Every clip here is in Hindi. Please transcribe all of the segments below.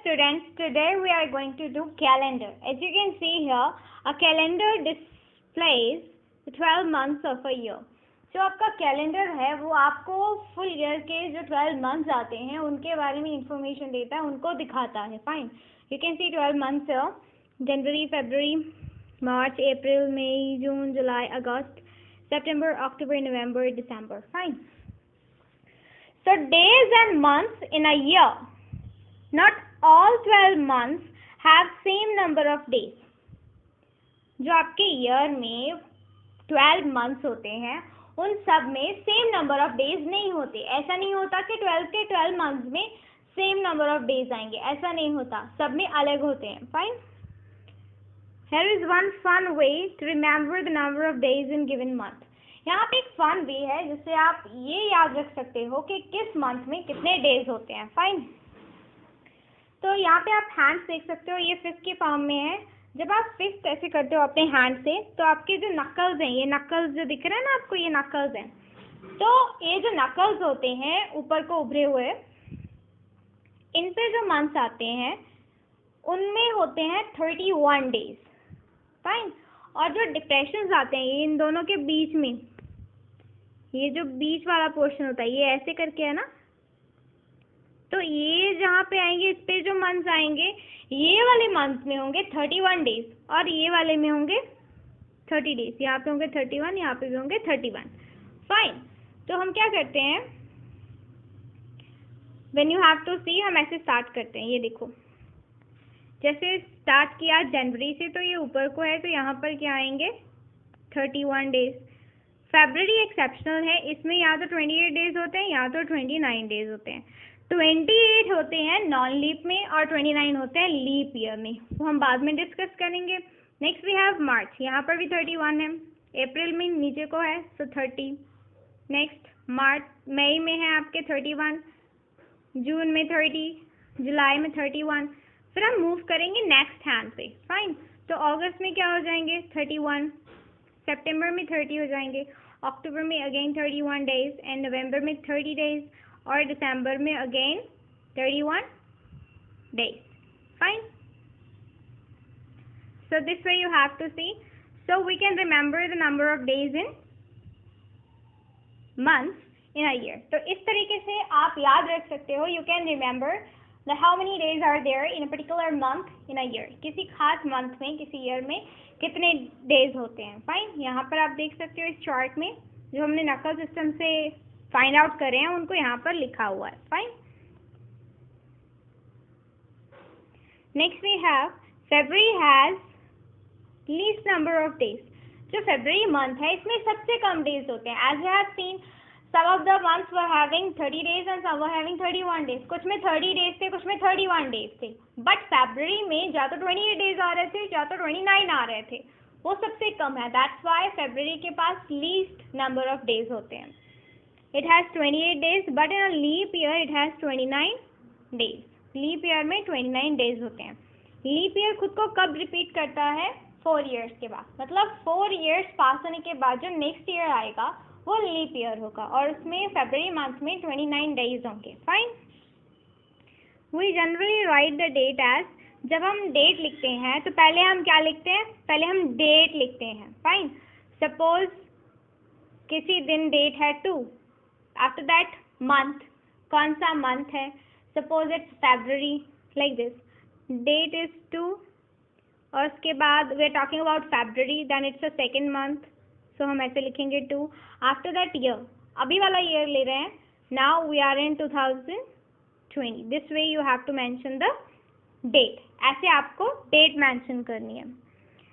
students, today we are going to do calendar. As you can see here, a calendar displays the 12 months of a year. जो आपका कैलेंडर है वो आपको फुल ईयर के जो 12 मंथ्स आते हैं उनके बारे में इंफॉर्मेशन देता है, उनको दिखाता है. Fine, you can see 12 months here: January, February, March, April, May, June, July, August, September, October, November, December. Fine. So days and months in a year. Not all 12 months have same number of days. जो आपके ईयर में 12 मंथ्स होते हैं उन सब में सेम नंबर ऑफ डेज नहीं होते. ऐसा नहीं होता कि 12 के 12 मंथ्स में सेम नंबर ऑफ डेज आएंगे, ऐसा नहीं होता. सब में अलग होते हैं. Fine. Here is one fun way to remember the number of days in given month. यहाँ पे एक फन वे है जिससे आप ये याद रख सकते हो कि किस मंथ में कितने डेज होते हैं. फाइन. तो यहाँ पे आप हैंड्स देख सकते हो, ये फिस्ट के फॉर्म में है. जब आप फिस्ट ऐसे करते हो अपने हैंड से तो आपके जो नकल्स हैं, ये नकल्स जो दिख रहे हैं ना आपको, ये नकल्स हैं. तो ये जो नकल्स होते हैं ऊपर को उभरे हुए, इन पे जो मंथ्स आते हैं उनमें होते हैं 31 डेज. फाइन. और जो डिप्रेशंस आते हैं ये इन दोनों के बीच में, ये जो बीच वाला पोर्शन होता है ये ऐसे करके है ना, तो ये जहाँ पे आएंगे इस पे जो मंथ्स आएंगे ये वाले मंथ में होंगे 31 डेज और ये वाले में होंगे 30 डेज. यहाँ पे होंगे 31, यहाँ पे भी होंगे 31. फाइन. तो हम क्या करते हैं, व्हेन यू हैव टू सी, हम ऐसे स्टार्ट करते हैं. ये देखो, जैसे स्टार्ट किया जनवरी से तो ये ऊपर को है, तो यहाँ पर क्या आएंगे 31 डेज. फरवरी एक्सेप्शनल है, इसमें या तो 28 डेज होते हैं या तो 29 डेज होते हैं. 28 होते हैं नॉन लीप में और 29 होते हैं लीप ईयर में. वो हम बाद में डिस्कस करेंगे. नेक्स्ट वी हैव मार्च, यहाँ पर भी 31 है. अप्रैल में नीचे को है तो 30. नेक्स्ट मार्च, मई में है आपके 31, जून में 30, जुलाई में 31. फिर हम मूव करेंगे नेक्स्ट हैंड पे. फाइन. तो अगस्त में क्या हो जाएंगे 31, सितंबर में 30 हो जाएंगे, अक्टूबर में अगेन 31 डेज एंड नवंबर में 30 डेज और दिसंबर में again 31 days. Fine. So this way you have to see. So we can remember the number of days in months in a year. तो इस तरीके से आप याद रख सकते हो. You can remember the how many days are there in a particular month in a year. किसी खास मंथ में, किसी ईयर में कितने डेज होते हैं. फाइन. यहाँ पर आप देख सकते हो इस चार्ट में जो हमने नकल सिस्टम से फाइंड आउट करे हैं उनको यहाँ पर लिखा हुआ है. Fine. Next we have February has least number of days. जो फरवरी मंथ है इसमें सबसे कम डेज होते हैं. As you have seen, some of the months were having 30 days and some were having 31 days. कुछ में 30 days थे, कुछ में 31 days थे. बट फरवरी में या तो 28 days आ रहे थे या तो 29 आ रहे थे. वो सबसे कम है. दैट्स वाई फरवरी के पास लीस्ट नंबर ऑफ डेज होते हैं. It has 28 days, but in a leap year it has 29 days. Leap year में 29 डेज होते हैं. लीप ईयर खुद को कब रिपीट करता है? 4 years के बाद. मतलब 4 years पास होने के बाद जो नेक्स्ट ईयर आएगा वो लीप ईयर होगा और उसमें फरवरी मंथ में 29 डेज होंगे. Fine. We generally write the date as, जब हम डेट लिखते हैं तो पहले हम क्या लिखते हैं? पहले हम डेट लिखते हैं. फाइन. सपोज किसी दिन डेट है 2, आफ्टर दैट मंथ, कौन सा मंथ है? Suppose it's February, like this. Date is 2 और उसके बाद we are talking about February, then it's a second month, so हम ऐसे लिखेंगे 2. आफ्टर दैट ईयर, अभी वाला ईयर ले रहे हैं. Now we are in 2020. This way you have to mention the date. ऐसे आपको डेट मेंशन करनी है.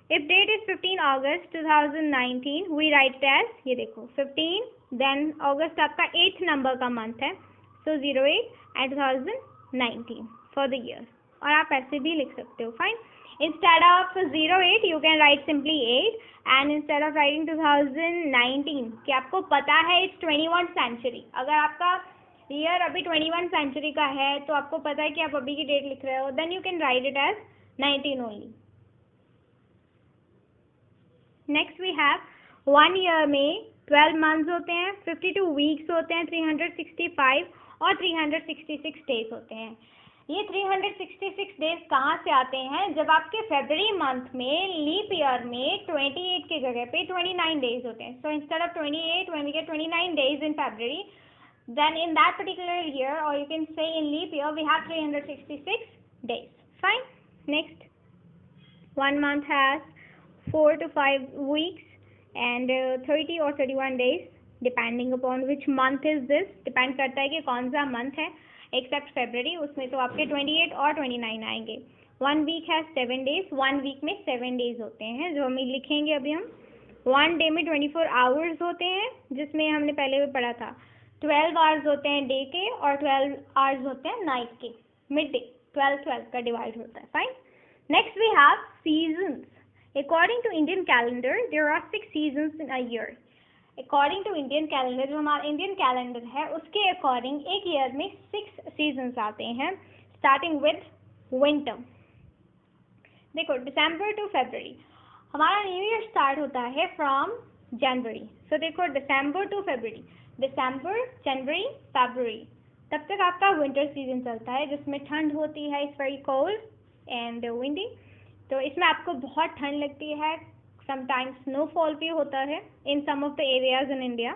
If date is 15 August 2019, we write as, ये देखो 15, देन अगस्त आपका 8th नंबर का मंथ है, सो 08 एंड 2019 फॉर द ईयर. और आप ऐसे भी लिख सकते हो. Fine. Instead of 08 you can write simply 8 and instead of writing 2019 कि आपको पता है it's 21st century. अगर आपका ईयर अभी 21st century का है तो आपको पता है कि आप अभी की डेट लिख रहे हो, then you can write it as 19 only. Next we have 1 year में 12 months होते हैं, 52 weeks होते हैं, 365 और 366 days होते हैं. ये 366 डेज कहाँ से आते हैं? जब आपके फेब्रवरी मंथ में लीप ईयर में 28 की जगह पे 29 डेज होते हैं. So instead of 28 when we get 29 days in February, then in that particular year, or you can say in leap year, we have 366 days. Fine. Next, one month has 4 to 5 weeks and 30 or 31 days depending upon which month is this. Depend करता है कि कौन सा month है. एक्सेप्ट फेब्रवरी, उसमें तो आपके 28 और 29 आएंगे. 1 वीक है 7 डेज. 1 वीक में 7 डेज होते हैं जो हम लिखेंगे अभी हम. 1 डे में 24 आवर्स होते हैं, जिसमें हमने पहले भी पढ़ा था 12 आवर्स होते हैं डे के और 12 आवर्स होते हैं नाइट के. मिड डे 12 का डिवाइड होता है. Fine. Next we have seasons. According to Indian calendar there are 6 seasons in a year. According to Indian calendar, जो हमारा इंडियन कैलेंडर है उसके अकॉर्डिंग एक ईयर में 6 सीजन्स आते हैं, स्टार्टिंग विद विंटर. देखो, दिसंबर टू फरवरी हमारा न्यू ईयर स्टार्ट होता है फ्रॉम जनवरी. सो देखो, दिसंबर टू फरवरी, दिसंबर, जनवरी, फरवरी, तब तक आपका विंटर सीजन चलता है जिसमें ठंड होती है. It's very cold and windy. तो इसमें आपको बहुत ठंड लगती है. समटाइम्स स्नोफॉल भी होता है in some of the areas in India.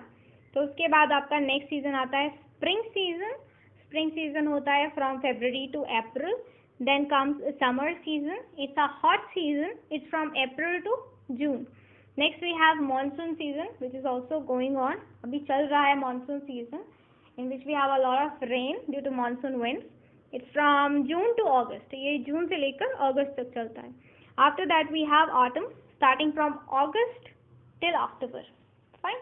तो उसके बाद आपका नेक्स्ट सीजन आता है स्प्रिंग सीजन. स्प्रिंग सीजन होता है from February to April. Then comes summer season. It's a hot season. It's from April to June. Next we have monsoon season which is also going on. अभी चल रहा है monsoon season in which we have a lot of rain due to monsoon winds. It's from June to August. ये जून से लेकर अगस्त तक चलता है. After that we have autumn starting from August till October. Fine.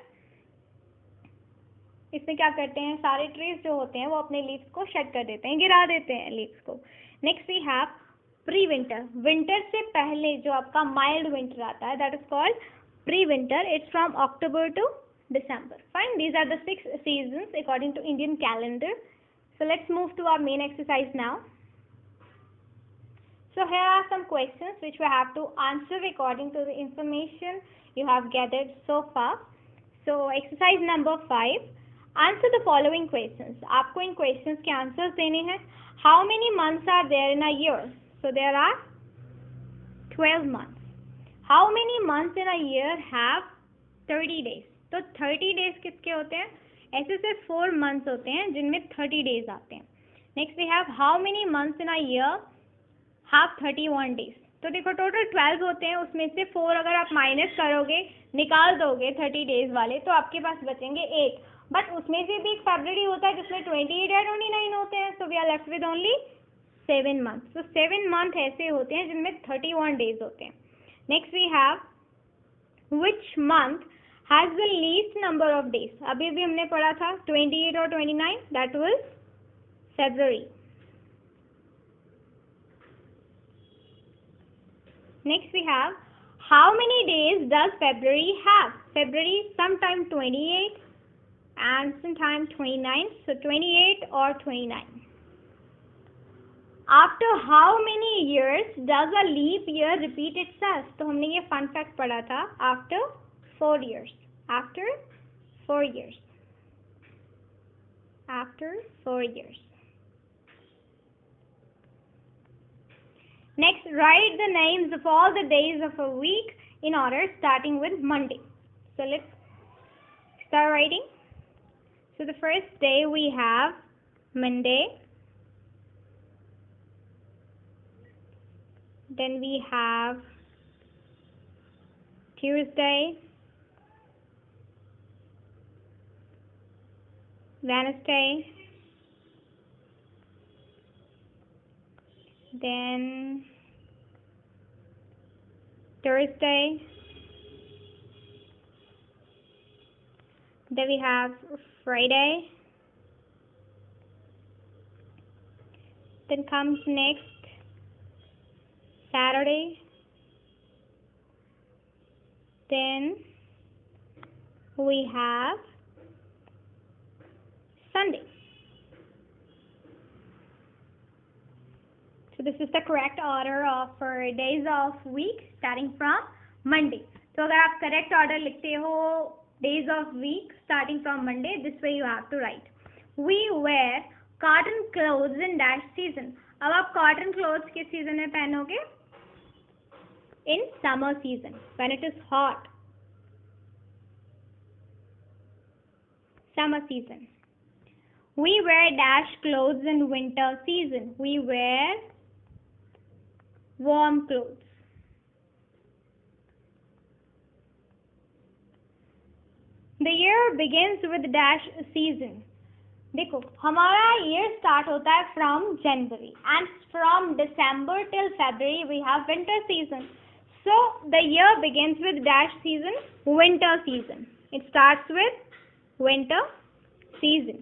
इसमें क्या करते हैं, सारे ट्रीज जो होते हैं वो अपने लीव्स को शेड कर देते हैं, गिरा देते हैं लीव्स को. Next we have pre winter. Winter से पहले जो आपका माइल्ड विंटर आता है, that is called pre winter. It's from October to December. Fine. These are the 6 seasons according to Indian calendar. So let's move to our main exercise now. So here are some questions which we have to answer according to the information you have gathered so far. So exercise number 5. Answer the following questions. आपको इन questions के answers देने हैं. How many months are there in a year? So there are 12 months. How many months in a year have 30 days? तो 30 days किसके होते हैं? ऐसे सिर्फ 4 months होते हैं जिनमें 30 days आते हैं. Next we have how many months in a year have 31 days. तो देखो, टोटल 12 होते हैं, उसमें से 4 अगर आप माइनस करोगे, निकाल दोगे 30 डेज वाले, तो आपके पास बचेंगे 8. बट उसमें से भी एक फरवरी होता है जिसमें 28 या 29 होते हैं. So we are left with only 7 months. तो 7 month ऐसे होते हैं जिनमें 31 डेज होते हैं. Next we have which month has the least number of days. अभी भी हमने पढ़ा था 28 और 29, that was February. Next we have how many days does February have? February sometime 28 and sometime 29. So 28 or 29. After how many years does a leap year repeat itself? तो हमने ये fun fact पढ़ा था. After 4 years. After 4 years. After 4 years. Next, write the names of all the days of a week in order starting with Monday. So let's start writing. So the first day we have Monday. Then we have Tuesday, Wednesday, then Thursday, then we have Friday, then comes next Saturday, then we have Sunday. So this is the correct order of days of week starting from Monday. तो अगर आप correct order लिखते हो days of week starting from Monday, this way you have to write. We wear cotton clothes in dash season. अब आप कॉटन क्लोथ्स किस सीजन में पहनोगे? In summer season, when it is hot. Summer season. We wear dash clothes in winter season. We wear warm clothes. The year begins with dash season. देखो हमारा year start होता है from January and from December till February we have winter season. So the year begins with dash season, winter season. It starts with winter season.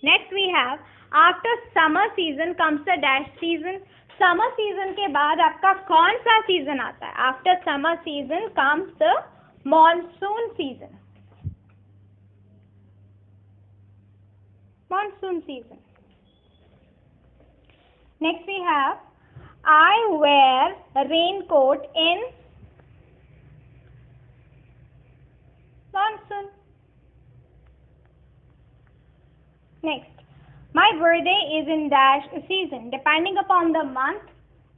Next we have after summer season comes the dash season. Summer season के बाद आपका कौन सा season आता है? After summer season comes the monsoon season. Monsoon season. Next we have I wear a raincoat in monsoon. Next, my birthday is in dash season. Depending upon the month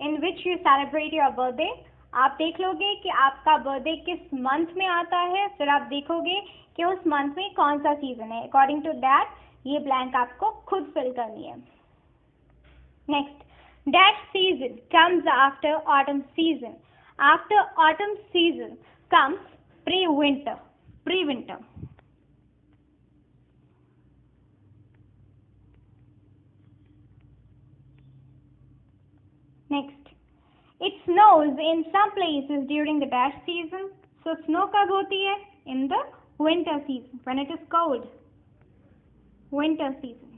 in which you celebrate your birthday, आप देख लोगे कि आपका बर्थडे किस मंथ में आता है, फिर आप देखोगे कि उस मंथ में कौन सा सीजन है. अकॉर्डिंग टू दैट ये ब्लैंक आपको खुद फिल करनी है. Next, dash season comes after autumn season. After autumn season comes pre-winter. Pre-winter. Next, it snows in some places during the dash season. So snow कब होती है? In the winter season, when it is cold. Winter season.